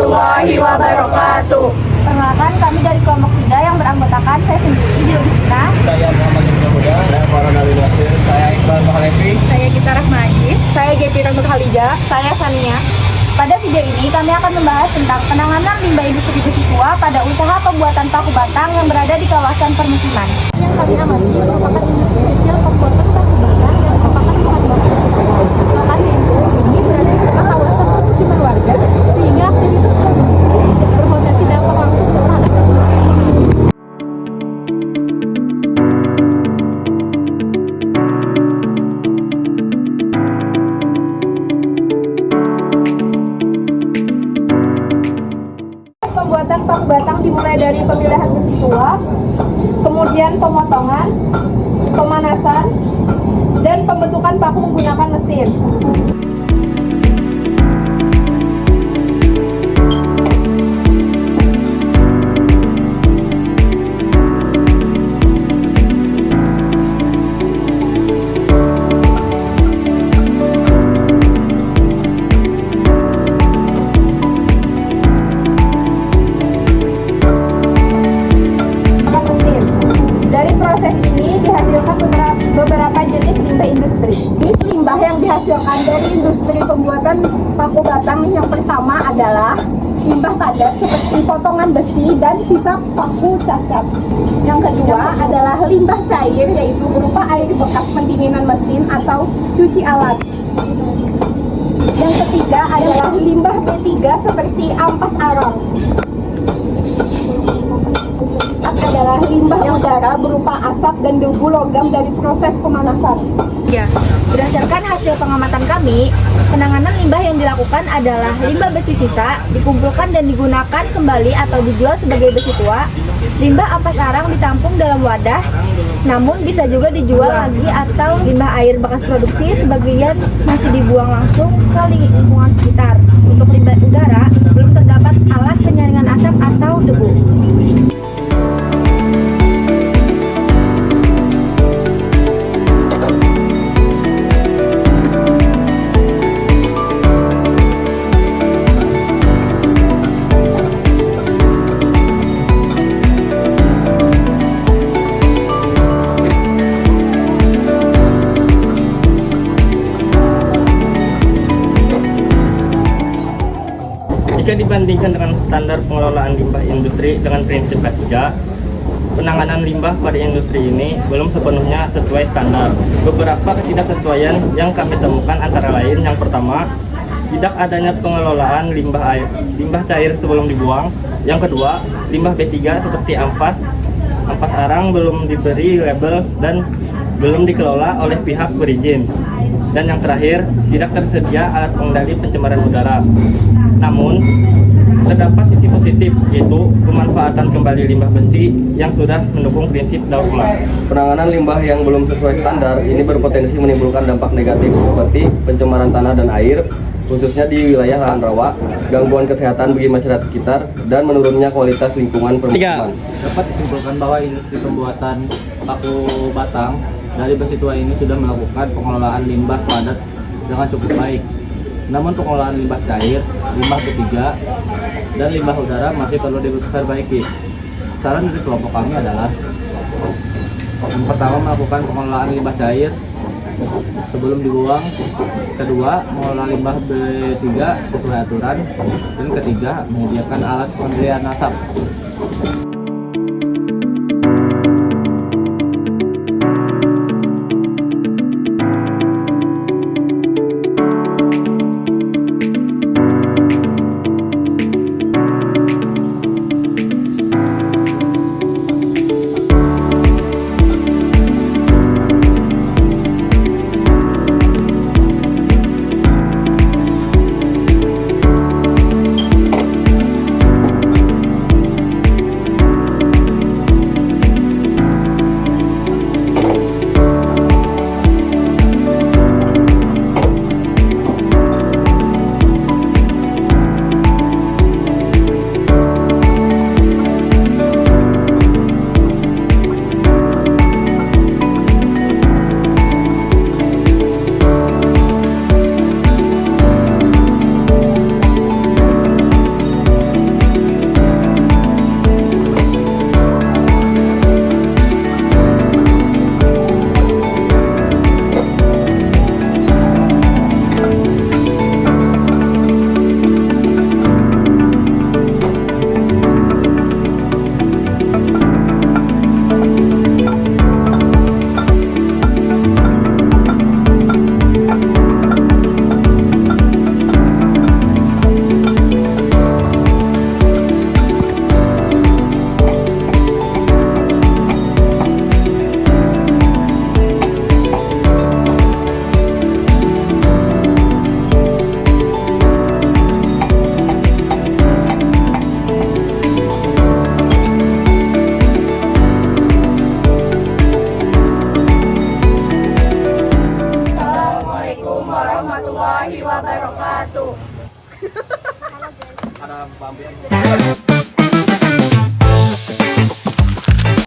warahmatullahi wabarakatuh. Perkenalkan, kami dari kelompok 3 yang beranggotakan saya sendiri di Udina. Saya Muhammad Ibnu Huda, saya Farhan Ali Nasir, saya Iqbal Mahalevi, Saya Gita Rahmajid. Saya Gepi Rambut Khalija. Saya Sania. Pada video ini kami akan membahas tentang penanganan limbah industri besi tua pada usaha pembuatan paku batang yang berada di kawasan permukiman. Yang kami amati merupakan industri kecil pembuatan paku batang yang merupakan bahan baku. Lokasi ini berada di tengah kawasan permukiman warga sehingga aktivitas produksi berpotensi dampak langsung terhadap lingkungan. Pembuatan paku batang dimulai dari pemilihan besi tua, kemudian pemotongan, pemanasan, dan pembentukan paku menggunakan mesin. Dari proses ini dihasilkan beberapa jenis limbah industri. Jenis limbah yang dihasilkan dari industri pembuatan paku batang yang pertama adalah limbah padat seperti potongan besi dan sisa paku cacat. Yang kedua adalah limbah cair, yaitu berupa air bekas pendinginan mesin atau cuci alat. Yang ketiga adalah limbah B3 seperti ampas arang. Adalah limbah udara berupa asap dan debu logam dari proses pemanasan. Ya, berdasarkan hasil pengamatan kami, penanganan limbah yang dilakukan adalah limbah besi sisa dikumpulkan dan digunakan kembali atau dijual sebagai besi tua. Limbah ampas arang ditampung dalam wadah, namun bisa juga dijual lagi, atau limbah air bekas produksi sebagian masih dibuang langsung ke lingkungan sekitar. Untuk limbah udara, belum terdapat alat penyaringan asap atau debu. Jika dibandingkan dengan standar pengelolaan limbah industri dengan prinsip K3, penanganan limbah pada industri ini belum sepenuhnya sesuai standar. Beberapa ketidaksesuaian yang kami temukan antara lain: yang pertama, tidak adanya pengelolaan limbah cair sebelum dibuang. Yang kedua, limbah B3 seperti ampas arang belum diberi label dan belum dikelola oleh pihak berizin. Dan yang terakhir, tidak tersedia alat pengendali pencemaran udara. Namun, terdapat sisi positif, yaitu pemanfaatan kembali limbah besi yang sudah mendukung prinsip daur ulang. Penanganan limbah yang belum sesuai standar ini berpotensi menimbulkan dampak negatif seperti pencemaran tanah dan air, khususnya di wilayah lahan rawa, gangguan kesehatan bagi masyarakat sekitar, dan menurunnya kualitas lingkungan permukiman. Dapat disimpulkan bahwa industri pembuatan paku batang dari besi tua ini sudah melakukan pengelolaan limbah padat dengan cukup baik. Namun pengelolaan limbah cair, limbah B3, dan limbah udara masih perlu diperbaiki. Saran dari kelompok kami adalah: yang pertama, melakukan pengelolaan limbah cair sebelum dibuang. Kedua, mengelola limbah B3 sesuai aturan. Dan ketiga, menyediakan alat pengendalian asap. warahmatullahi wabarakatuh. Ada pambian.